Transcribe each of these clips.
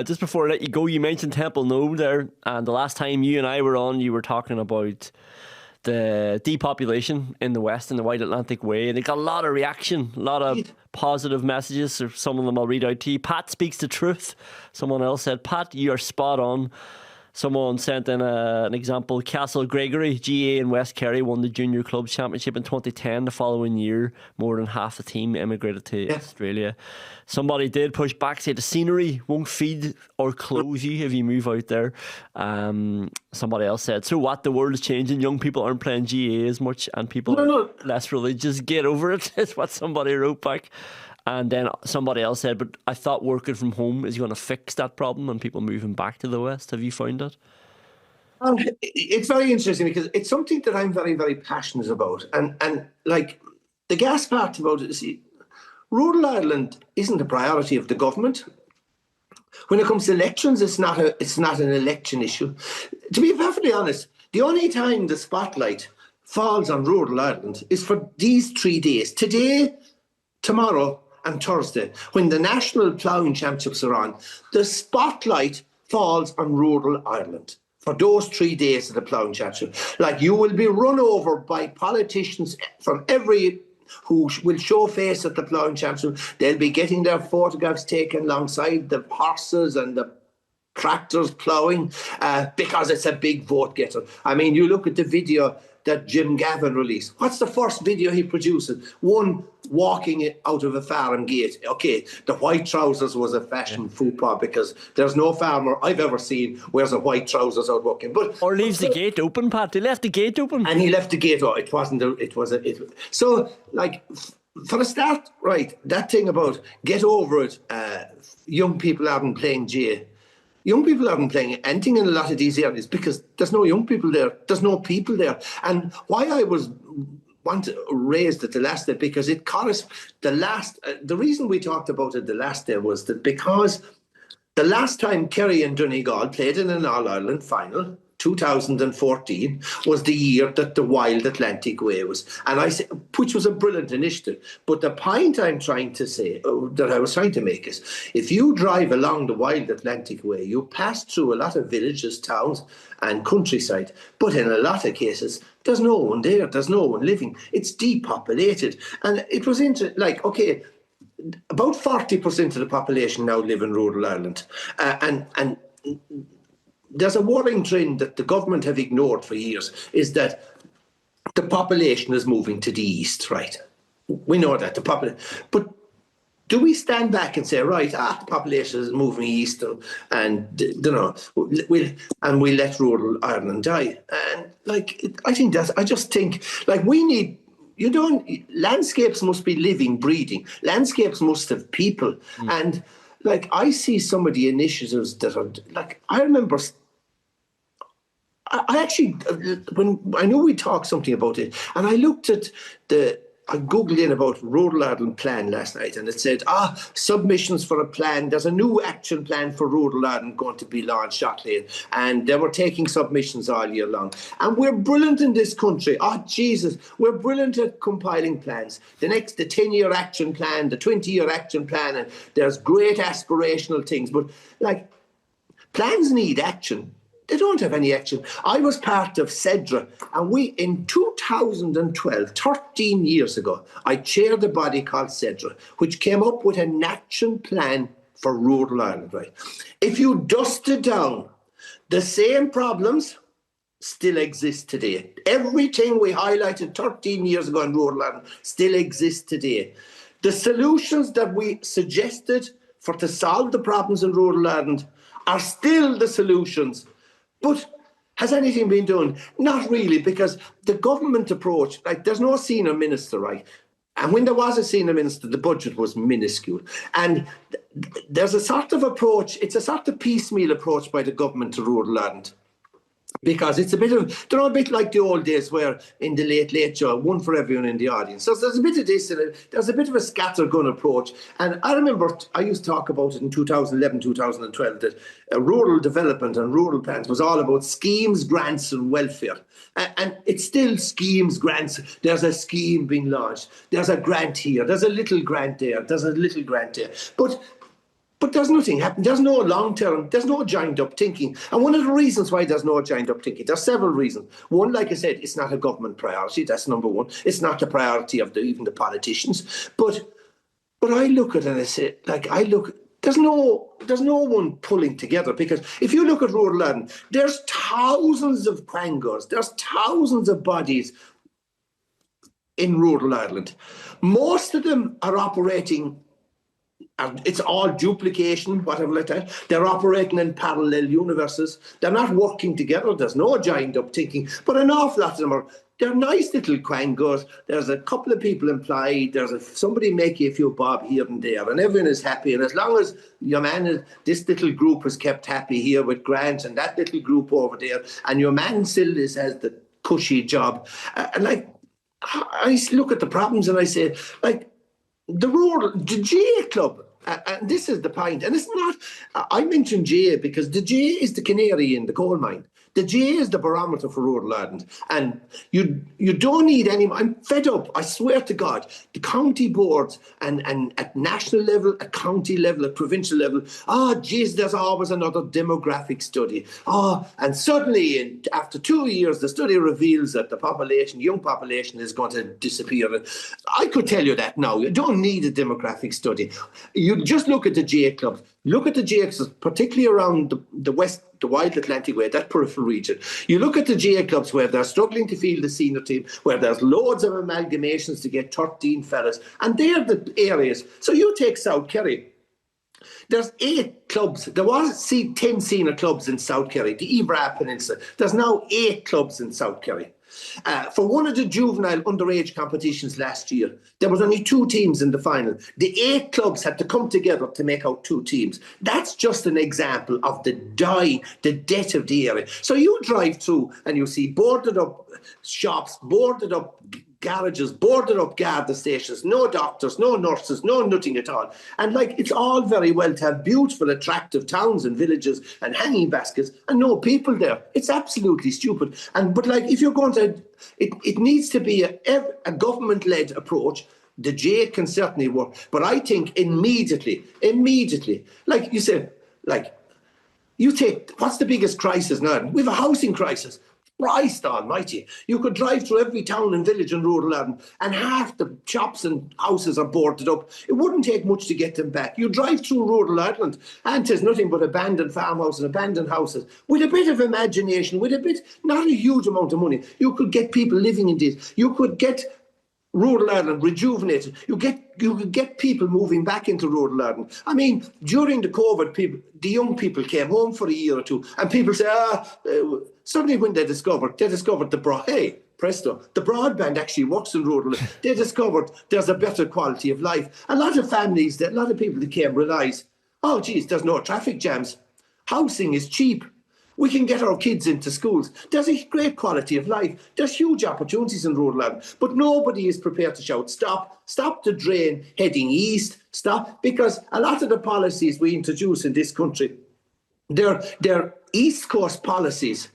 Just before I let you go, you mentioned Temple No there, and the last time you and I were on, you were talking about the depopulation in the West, in the White Atlantic Way, and it got a lot of reaction, a lot of positive messages. So some of them I'll read out to you. Pat speaks the truth. Someone else said, Pat, you are spot on. Someone sent in an example. Castle Gregory, GAA in West Kerry, won the Junior Clubs Championship in 2010. The following year, more than half the team emigrated to Australia. Somebody did push back, say the scenery won't feed or clothe you if you move out there. Somebody else said, so what, the world is changing. Young people aren't playing GAA as much and people are less religious. Get over it, is what somebody wrote back. And then somebody else said, but I thought working from home is going to fix that problem and people moving back to the West. Have you found that? It's very interesting because it's something that I'm very, very passionate about. And like the gas part about it, see, rural Ireland isn't a priority of the government. When it comes to elections, it's not an election issue. To be perfectly honest, the only time the spotlight falls on rural Ireland is for these 3 days. Today, tomorrow, and Thursday, when the National Ploughing Championships are on, the spotlight falls on rural Ireland for those 3 days of the Ploughing Championship. Like, you will be run over by politicians from who will show face at the Ploughing Championship. They'll be getting their photographs taken alongside the horses and the tractors ploughing because it's a big vote getter. I mean, you look at the video that Jim Gavin released. What's the first video he produces? One walking out of a farm gate. Okay, the white trousers was a fashion faux pas because there's no farmer I've ever seen wears a white trousers out walking. Or leaves the gate open, Pat. He left the gate open. And he left the gate open. So, like, for a start, right, that thing about get over it, young people aren't playing GAA. Young people aren't playing anything in a lot of these areas because there's no young people there. There's no people there. And why I raised it the last day, because the reason we talked about it the last day was that because the last time Kerry and Donegal played in an All-Ireland final, 2014, was the year that the Wild Atlantic Way was, which was a brilliant initiative. But the point I'm trying to say, that I was trying to make, is if you drive along the Wild Atlantic Way, you pass through a lot of villages, towns, and countryside. But in a lot of cases, there's no one there. There's no one living. It's depopulated, and it was like, okay, about 40% of the population now live in rural Ireland, and there's a worrying trend that the government have ignored for years, is that the population is moving to the east, right? We know that, but do we stand back and say, right, the population is moving east and we let rural Ireland die? And I just think landscapes must be living, breathing. Landscapes must have people. And like, I see some of the initiatives that are like, I remember, I actually, when I know we talked something about it, and I looked at I Googled in about Rural Ireland plan last night, and it said, submissions for a plan. There's a new action plan for Rural Ireland going to be launched shortly. And they were taking submissions all year long. And we're brilliant in this country. Jesus, we're brilliant at compiling plans. The 10-year action plan, the 20-year action plan, and there's great aspirational things. But, like, plans need action. They don't have any action. I was part of CEDRA, and in 2012, 13 years ago, I chaired a body called CEDRA, which came up with an action plan for rural Ireland, right? If you dusted down, the same problems still exist today. Everything we highlighted 13 years ago in rural Ireland still exists today. The solutions that we suggested to solve the problems in rural Ireland are still the solutions. But has anything been done? Not really, because the government approach, like, there's no senior minister, right? And when there was a senior minister, the budget was minuscule. And there's a sort of approach, it's a sort of piecemeal approach by the government to rural Ireland. Because it's a bit like the old days where in the late show, one for everyone in the audience. So there's a bit of this, and there's a bit of a scattergun approach. And I remember I used to talk about it in 2011, 2012, that rural development and rural plans was all about schemes, grants and welfare. And it's still schemes, grants. There's a scheme being launched. There's a grant here. There's a little grant there. There's a little grant there. But But there's nothing happening. There's no long-term, there's no joined-up thinking. And one of the reasons why there's no joined-up thinking, there's several reasons. One, like I said, it's not a government priority. That's number one. It's not the priority of even the politicians. But I look at it and I say, there's no one pulling together, because if you look at rural Ireland, there's thousands of quangos, there's thousands of bodies in rural Ireland. Most of them are operating, and it's all duplication, whatever like that. They're operating in parallel universes. They're not working together. There's no joined up thinking. But an awful lot of them they're nice little quangos. There's a couple of people employed. Somebody making a few bob here and there, and everyone is happy. And as long as your man, this little group is kept happy here with grants, and that little group over there, and your man still has the cushy job. And I look at the problems and I say, the GAA club, and this is the point, and it's not, I mentioned GAA because the GAA is the canary in the coal mine. The GAA is the barometer for rural Ireland, and you don't need any. I'm fed up. I swear to God, the county boards and at national level, at county level, at provincial level. There's always another demographic study. And suddenly, after 2 years, the study reveals that the young population, is going to disappear. I could tell you that now. You don't need a demographic study. You just look at the GAA clubs. Look at the GAA clubs, particularly around the west, the Wild Atlantic Way, that peripheral region. You look at the GAA clubs where they're struggling to field the senior team, where there's loads of amalgamations to get 13 fellas, and they're the areas. So you take South Kerry. There's 8 clubs. There was 10 senior clubs in South Kerry, the Ibra Peninsula. There's now 8 clubs in South Kerry. For one of the juvenile underage competitions last year, there was only 2 teams in the final. The 8 clubs had to come together to make out 2 teams. That's just an example of the death of the area. So you drive through and you see boarded up shops, boarded up garages, boarded up Garda stations, no doctors, no nurses, no nothing at all. And it's all very well to have beautiful, attractive towns and villages and hanging baskets and no people there. It's absolutely stupid. But if you're going to, it needs to be a government-led approach. The GAA can certainly work, but I think immediately, like you said, you take, what's the biggest crisis now? We have a housing crisis. Christ almighty. You could drive through every town and village in rural Ireland and half the shops and houses are boarded up. It wouldn't take much to get them back. You drive through rural Ireland and there's nothing but abandoned farmhouses, abandoned houses. With a bit of imagination, not a huge amount of money, you could get people living in this. You could get rural Ireland rejuvenated. You could get people moving back into rural Ireland. I mean, during the COVID, the young people came home for a year or two, and people say, suddenly when they discovered hey, presto, the broadband actually works in rural Ireland. They discovered there's a better quality of life. A lot of people that came realise, there's no traffic jams. Housing is cheap. We can get our kids into schools. There's a great quality of life. There's huge opportunities in rural Ireland, but nobody is prepared to shout, stop the drain heading east, stop, because a lot of the policies we introduce in this country, they're East Coast policies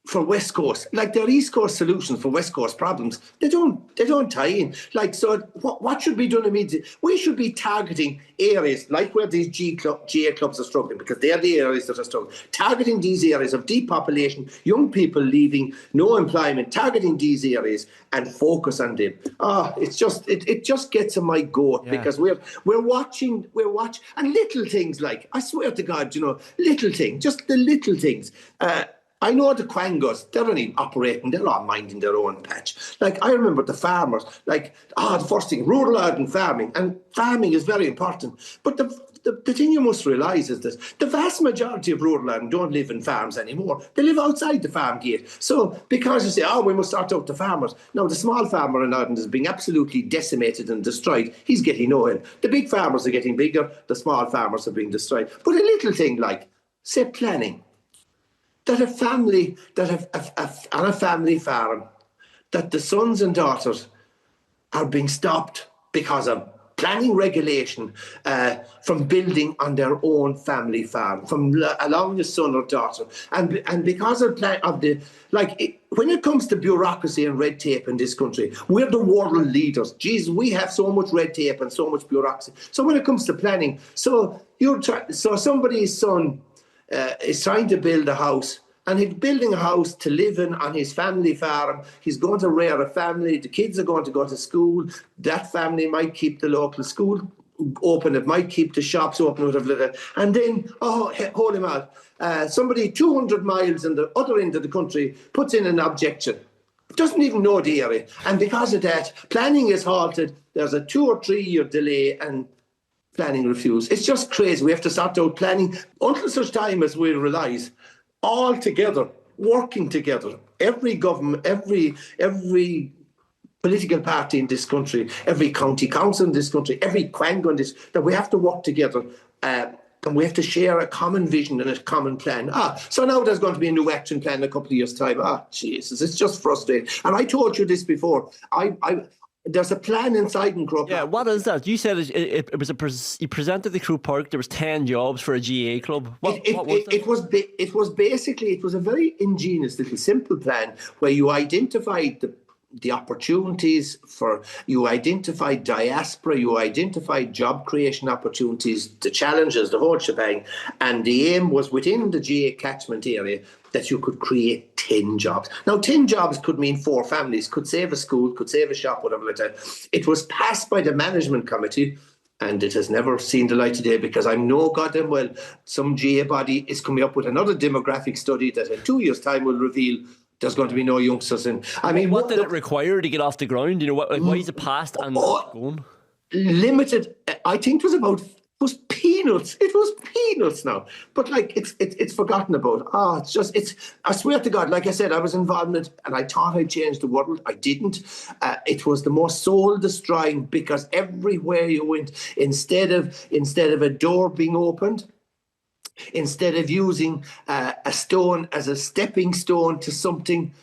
for West Coast, they're East Coast solutions for West Coast problems. They don't tie in. So what should be done immediately? We should be targeting areas like where these GAA clubs are struggling, because they're the areas that are struggling. Targeting these areas of depopulation, young people leaving, no employment, targeting these areas and focus on them. It just gets on my goat, because we're watching, and little things I swear to God, little things, just the little things. I know the quangos, they're only operating, they're all minding their own patch. I remember the farmers, the first thing, rural Ireland farming, and farming is very important. But the thing you must realise is this, the vast majority of rural Ireland don't live in farms anymore. They live outside the farm gate. So because you say, we must start out the farmers. Now, the small farmer in Ireland is being absolutely decimated and destroyed. He's getting no help. The big farmers are getting bigger, the small farmers are being destroyed. But a little thing say, planning. That a family on a family farm, that the sons and daughters are being stopped because of planning regulation from building on their own family farm, from allowing a son or daughter, and because of when it comes to bureaucracy and red tape in this country, we're the world leaders. Geez, we have so much red tape and so much bureaucracy. So when it comes to planning, so somebody's son is trying to build a house. And he's building a house to live in on his family farm. He's going to rear a family. The kids are going to go to school. That family might keep the local school open. It might keep the shops open. Whatever. And then, hold him out. Somebody 200 miles in the other end of the country puts in an objection. Doesn't even know the area. And because of that, planning is halted. There's a 2 or 3 year delay and planning refused. It's just crazy. We have to sort out planning until such time as we realise all together, working together, every government, every political party in this country, every county council in this country, every quango in this, that we have to work together and we have to share a common vision and a common plan. So now there's going to be a new action plan in a couple of years' time. Jesus, it's just frustrating. And I told you this before. There's a plan inside in Croke. Yeah, what is that? You said it was you presented the Croke Park. There was 10 jobs for a GAA club. What was that? It was a very ingenious little simple plan where you identified the opportunities you identified diaspora, you identified job creation opportunities, the challenges, the whole shebang, and the aim was within the GAA catchment area that you could create 10 jobs. Now, 10 jobs could mean 4 families, could save a school, could save a shop, whatever like that. It was passed by the management committee, and it has never seen the light of day because I'm no goddamn well some GAA body is coming up with another demographic study that in 2 years' time will reveal there's going to be no youngsters in. I mean, what did it require to get off the ground? You know, why is it passed and going? Limited. I think it was peanuts. It was peanuts now. But it's forgotten about. I swear to God, like I said, I was involved in it and I thought I'd change the world. I didn't. It was the most soul destroying because everywhere you went, instead of a door being opened, instead of using a stone as a stepping stone to something,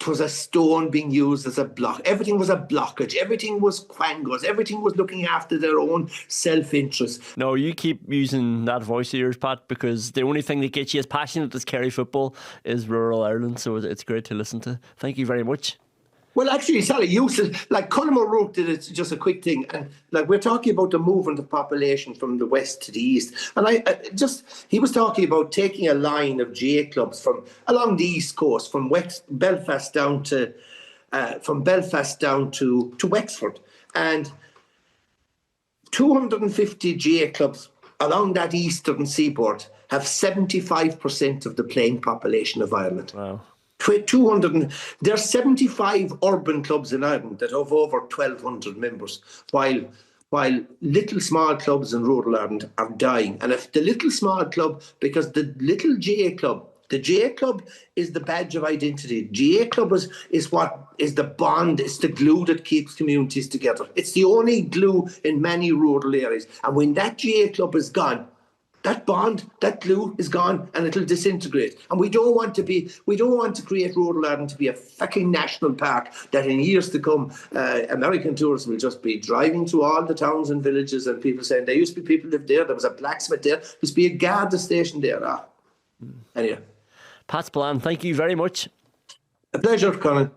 it was a stone being used as a block. Everything was a blockage. Everything was quangos. Everything was looking after their own self-interest. No, you keep using that voice of yours, Pat, because the only thing that gets you as passionate as Kerry football is rural Ireland. So it's great to listen to. Thank you very much. Well, actually, sorry, Colm O'Rourke did it, just a quick thing. And we're talking about the movement of population from the west to the east. And he was talking about taking a line of GAA clubs from along the east coast, from Belfast down to Wexford. And 250 GAA clubs along that eastern seaboard have 75% of the playing population of Ireland. Wow. 200. There's 75 urban clubs in Ireland that have over 1,200 members, while little small clubs in rural Ireland are dying. And if the little small club, because the little GAA club, the GAA club is the badge of identity. GAA club is what is the bond, it's the glue that keeps communities together. It's the only glue in many rural areas. And when that GAA club is gone, that bond, that glue is gone and it'll disintegrate. And we don't want to create rural Ireland to be a fucking national park that in years to come, American tourists will just be driving through all the towns and villages and people saying, there used to be people lived there was a blacksmith there, there used to be a Garda station there. Anyway. Pat Spillane, thank you very much. A pleasure, Colin.